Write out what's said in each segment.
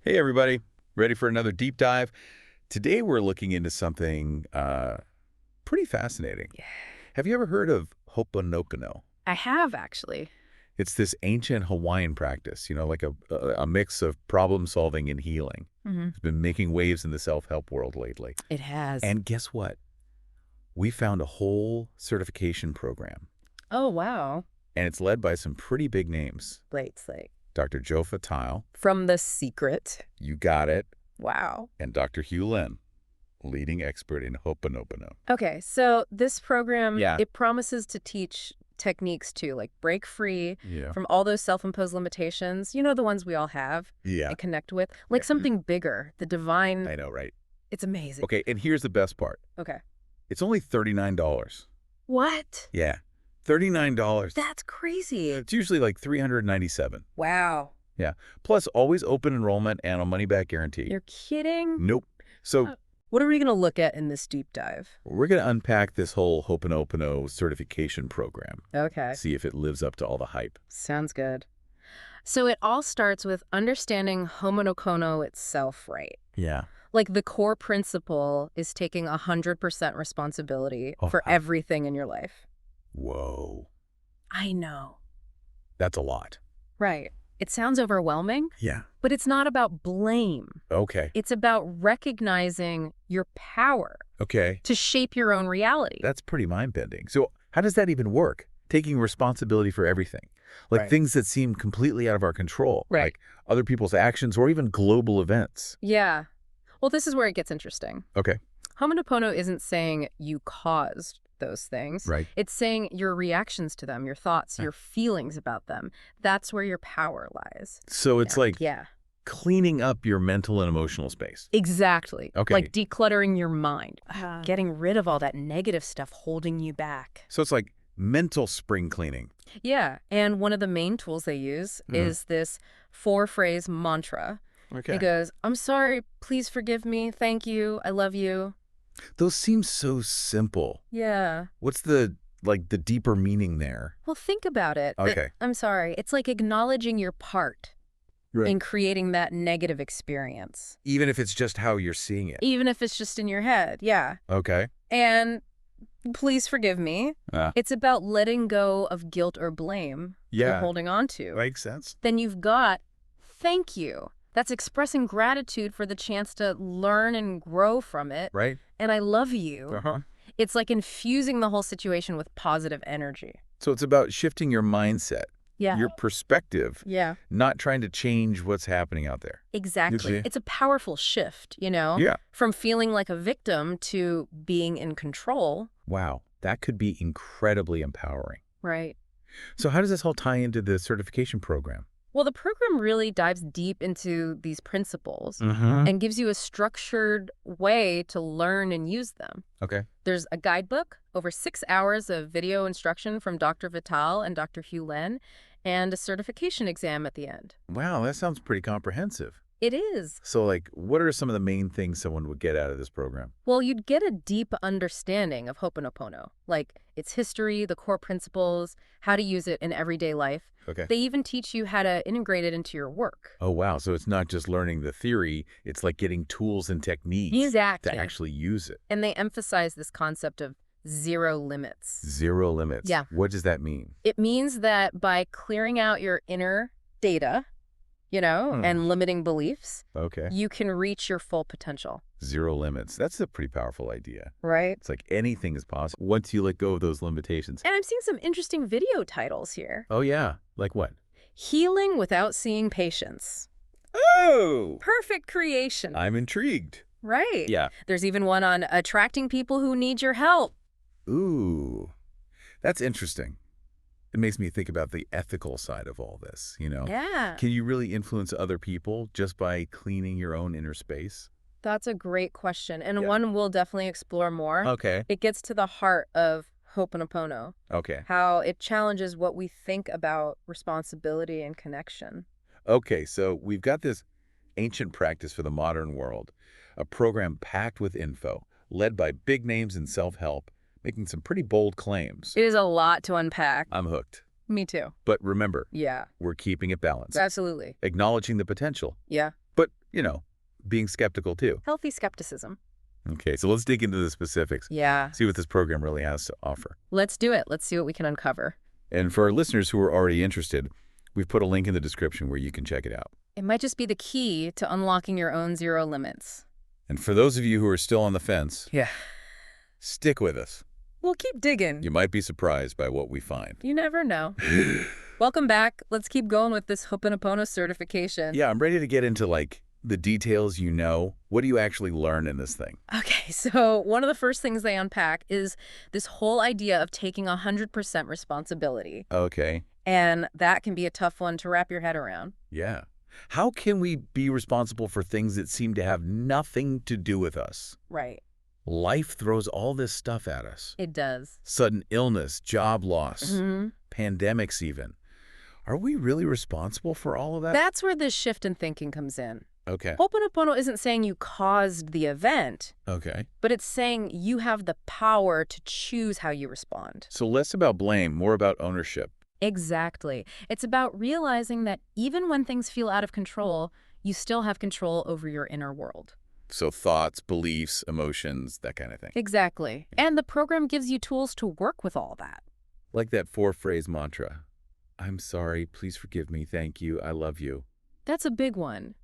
Hey, everybody. Ready for another deep dive? Today, we're looking into something pretty fascinating. Yeah. Have you ever heard of Ho'oponopono? I have actually. It's this ancient Hawaiian practice, like a mix of problem solving and healing. Hmm. It's been making waves in the self-help world lately. It has. And guess what? We found a whole certification program, Oh, wow. and it's led by some pretty big names. Blake's like Dr. Joe Fatale, from The Secret. you got it, Wow. and Dr. Hugh Lin, leading expert in Ho'oponopono. Okay, so this program, Yeah. it promises to teach techniques to like break free Yeah. from all those self-imposed limitations, the ones we all have Yeah. and connect with, like something bigger, the divine. I know, right? It's amazing. Okay, and here's the best part. Okay. It's only $39. What? Yeah, $39. That's crazy. It's usually like $397. Wow. Yeah, plus always open enrollment and a money-back guarantee. You're kidding? Nope. So What are we going to look at in this deep dive? we're going to unpack this whole Ho'oponopono certification program. Okay. See if it lives up to all the hype. Sounds good. So it all starts with understanding Ho'oponopono itself, right? Yeah. Like the core principle is taking 100% responsibility for wow. everything in your life. Whoa. I know. That's a lot. Right. It sounds overwhelming, Yeah. but it's not about blame. Okay. It's about recognizing your power Okay. to shape your own reality. That's pretty mind-bending. So how does that even work? Taking responsibility for everything. Like Right. things that seem completely out of our control. Right. Like other people's actions or even global events. Yeah. Well, this is where it gets interesting. Okay. Ho'oponopono isn't saying you caused those things. Right. It's saying your reactions to them, your thoughts, Yeah. your feelings about them. That's where your power lies. So it's like Yeah, cleaning up your mental and emotional space. exactly. Okay. Like decluttering your mind, getting rid of all that negative stuff holding you back. So it's like mental spring cleaning. Yeah, and one of the main tools they use is this 4-phrase mantra. Okay. It goes, I'm sorry, please forgive me, thank you, I love you. Those seem so simple. Yeah. What's the deeper meaning there? Well, think about it. Okay. I'm sorry. It's like acknowledging your part in creating that negative experience. Even if it's just how you're seeing it. Even if it's just in your head, yeah. Okay. And please forgive me. Ah. It's about letting go of guilt or blame you're Yeah. holding on to. Makes sense. Then you've got thank you. That's expressing gratitude for the chance to learn and grow from it. Right? And I love you. Uh-huh. It's like infusing the whole situation with positive energy. So it's about shifting your mindset, Yeah. your perspective, Yeah. not trying to change what's happening out there. Exactly. see? It's a powerful shift, Yeah. From feeling like a victim to being in control. Wow. That could be incredibly empowering. Right. So how does this all tie into the certification program? Well, the program really dives deep into these principles Mm-hmm. and gives you a structured way to learn and use them. Okay. There's a guidebook, over 6 hours of video instruction from Dr. Vital and Dr. Hugh Lin, and a certification exam at the end. Wow, that sounds pretty comprehensive. It is. So, what are some of the main things someone would get out of this program? Well, you'd get a deep understanding of Ho'oponopono, like its history, the core principles, how to use it in everyday life. Okay. They even teach you how to integrate it into your work. Oh, wow. So it's not just learning the theory. It's like getting tools and techniques Exactly. to actually use it. And they emphasize this concept of zero limits. Zero limits. Yeah. What does that mean? It means that by clearing out your inner data, and limiting beliefs, Okay. you can reach your full potential. Zero limits. That's a pretty powerful idea. Right. It's like anything is possible once you let go of those limitations. And I'm seeing some interesting video titles here. Oh, yeah. Like what? Healing Without Seeing Patients. Oh! Perfect creation. I'm intrigued. Right. Yeah. There's even one on attracting people who need your help. Ooh. That's interesting. It makes me think about the ethical side of all this, Yeah. Can you really influence other people just by cleaning your own inner space? That's a great question, and Yeah. one we'll definitely explore more. Okay. It gets to the heart of Ho'oponopono, Okay. how it challenges what we think about responsibility and connection. Okay, so we've got this ancient practice for the modern world, a program packed with info, led by big names in self-help, making some pretty bold claims. It is a lot to unpack. I'm hooked. Me too. But remember, Yeah, we're keeping it balanced, absolutely. acknowledging the potential, Yeah. but you know, being skeptical too. Healthy skepticism. Okay, so let's dig into the specifics. Yeah. See what this program really has to offer. Let's do it. Let's see what we can uncover. And for our listeners who are already interested, we've put a link in the description where you can check it out. It might just be the key to unlocking your own zero limits. And for those of you who are still on the fence, Yeah. stick with us. We'll keep digging. You might be surprised by what we find. You never know. Welcome back. Let's keep going with this Ho'oponopono certification. Yeah, I'm ready to get into, like, the details you know. What do you actually learn in this thing? Okay, so one of the first things they unpack is this whole idea of taking 100% responsibility. Okay. And that can be a tough one to wrap your head around. Yeah. How can we be responsible for things that seem to have nothing to do with us? Right. Life throws all this stuff at us. It does. Sudden illness, job loss, Mm-hmm. pandemics even. Are we really responsible for all of that? That's where this shift in thinking comes in. Okay. Ho'oponopono isn't saying you caused the event, Okay. but it's saying you have the power to choose how you respond. So less about blame, more about ownership. Exactly. It's about realizing that even when things feel out of control, you still have control over your inner world. So thoughts, beliefs, emotions, that kind of thing. Exactly. And the program gives you tools to work with all that. Like that 4-phrase mantra. I'm sorry, please forgive me, thank you, I love you. That's a big one.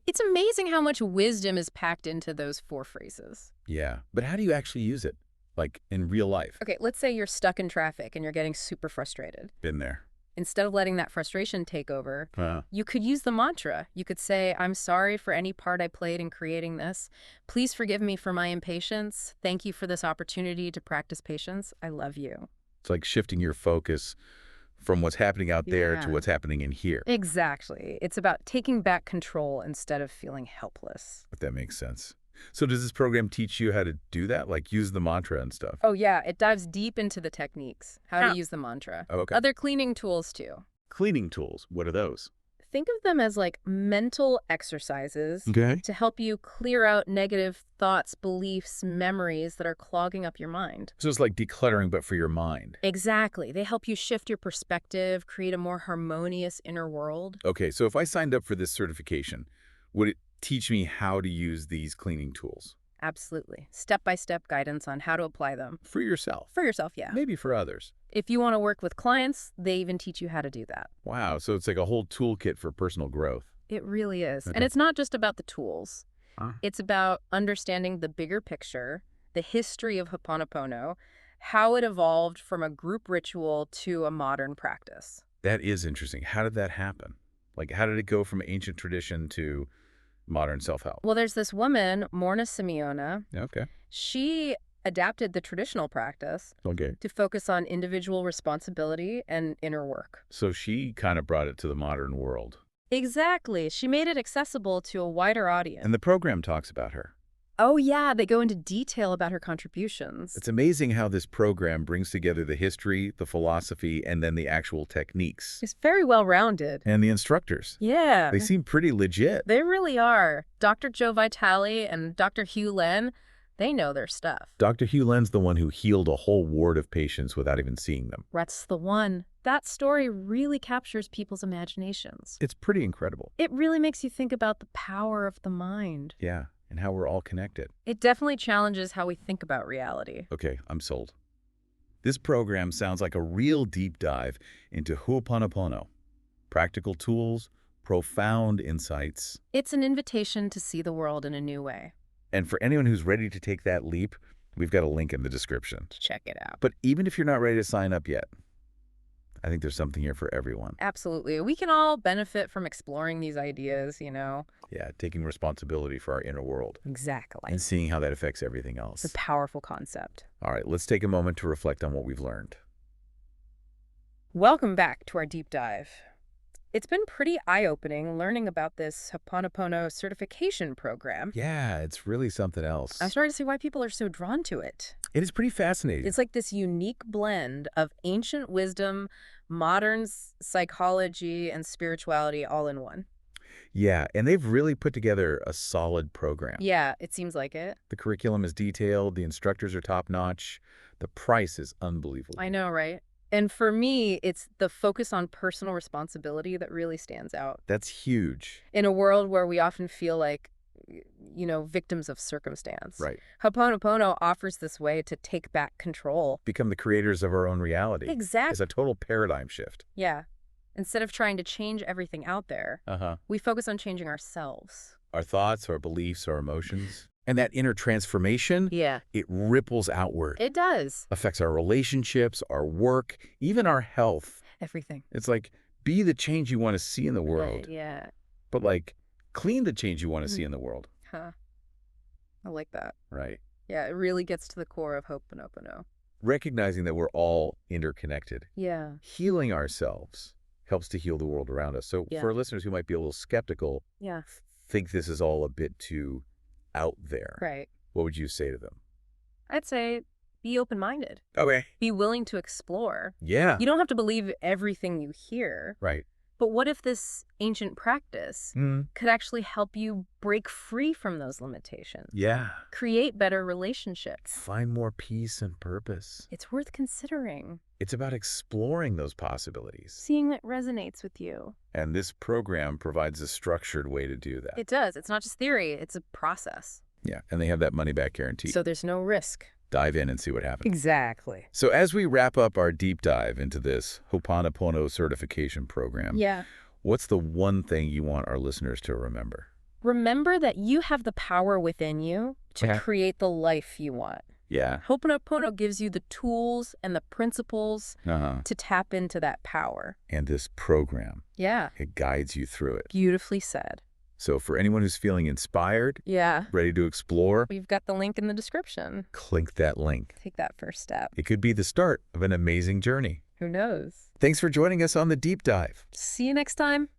It's amazing how much wisdom is packed into those 4 phrases. Yeah, but how do you actually use it? Like in real life? Okay, let's say you're stuck in traffic and you're getting super frustrated. Been there. Instead of letting that frustration take over, Huh. you could use the mantra. You could say, I'm sorry for any part I played in creating this. Please forgive me for my impatience. Thank you for this opportunity to practice patience. I love you. It's like shifting your focus from what's happening out there to Yeah. what's happening in here. Exactly. It's about taking back control instead of feeling helpless. If that makes sense. So does this program teach you how to do that? Like use the mantra and stuff? Oh, yeah. It dives deep into the techniques, how Huh. to use the mantra. Oh, okay. Other cleaning tools, too. Cleaning tools, what are those? Think of them as like mental exercises Okay. to help you clear out negative thoughts, beliefs, memories that are clogging up your mind. So it's like decluttering, but for your mind. Exactly. They help you shift your perspective, create a more harmonious inner world. Okay, so if I signed up for this certification, would it teach me how to use these cleaning tools? Absolutely. Step-by-step guidance on how to apply them. For yourself? For yourself, yeah. Maybe for others. If you want to work with clients, they even teach you how to do that. Wow, so it's like a whole toolkit for personal growth. It really is. Okay. And it's not just about the tools. Huh? It's about understanding the bigger picture, the history of Ho'oponopono, how it evolved from a group ritual to a modern practice. That is interesting. How did that happen? Like, how did it go from ancient tradition to modern self-help? Well, there's this woman, Morna Simeona. Okay. She adapted the traditional practice Okay. to focus on individual responsibility and inner work. So she kind of brought it to the modern world. Exactly. She made it accessible to a wider audience. And the program talks about her. Oh, yeah, they go into detail about her contributions. It's amazing how this program brings together the history, the philosophy, and then the actual techniques. It's very well-rounded. And the instructors. Yeah. They seem pretty legit. They really are. Dr. Joe Vitale and Dr. Hugh Len, they know their stuff. Dr. Hugh Len's the one who healed a whole ward of patients without even seeing them. That's the one. That story really captures people's imaginations. It's pretty incredible. It really makes you think about the power of the mind. Yeah, and how we're all connected. It definitely challenges how we think about reality. Okay, I'm sold. This program sounds like a real deep dive into Ho'oponopono. Practical tools, profound insights. It's an invitation to see the world in a new way. And for anyone who's ready to take that leap, we've got a link in the description. Check it out. But even if you're not ready to sign up yet, I think there's something here for everyone. Absolutely. We can all benefit from exploring these ideas, you know? Yeah, taking responsibility for our inner world Exactly. and seeing how that affects everything It's else. a powerful concept. All right, let's take a moment to reflect on what we've learned. Welcome back to our deep dive. It's been pretty eye-opening learning about this Ho'oponopono certification program. Yeah, it's really something else. I'm starting to see why people are so drawn to it. It is pretty fascinating. It's like this unique blend of ancient wisdom, modern psychology, and spirituality all in one. Yeah, and they've really put together a solid program. Yeah, it seems like it. The curriculum is detailed, the instructors are top-notch, the price is unbelievable. I know, right? And for me, it's the focus on personal responsibility that really stands out. That's huge. In a world where we often feel like, victims of circumstance. Right. Ho'oponopono offers this way to take back control. Become the creators of our own reality. Exactly. It's a total paradigm shift. Yeah. Instead of trying to change everything out there, we focus on changing ourselves. Our thoughts, our beliefs, our emotions. And that inner transformation, it ripples outward. It does. Affects our relationships, our work, even our health. Everything. It's like, be the change you want to see in the world. Yeah. But like, clean the change you want to see in the world. Huh. I like that. Right. Yeah, it really gets to the core of Ho'oponopono. Recognizing that we're all interconnected. Yeah. Healing ourselves helps to heal the world around us. So for listeners who might be a little skeptical, think this is all a bit too out there. Right. What would you say to them? I'd say be open-minded. Okay. Be willing to explore. Yeah. You don't have to believe everything you hear. Right. But what if this ancient practice could actually help you break free from those limitations? Yeah. Create better relationships. Find more peace and purpose. It's worth considering. It's about exploring those possibilities. Seeing what resonates with you. And this program provides a structured way to do that. It does. It's not just theory. It's a process. Yeah, and they have that money-back guarantee. So there's no risk. Dive in and see what happens. Exactly. So as we wrap up our deep dive into this Ho'oponopono certification program, what's the one thing you want our listeners to remember? Remember that you have the power within you to create the life you want. Yeah. Ho'oponopono gives you the tools and the principles to tap into that power. And this program, Yeah. it guides you through it. Beautifully said. So for anyone who's feeling inspired, ready to explore, We've got the link in the description. click that link. Take that first step. It could be the start of an amazing journey. Who knows? Thanks for joining us on the deep dive. See you next time.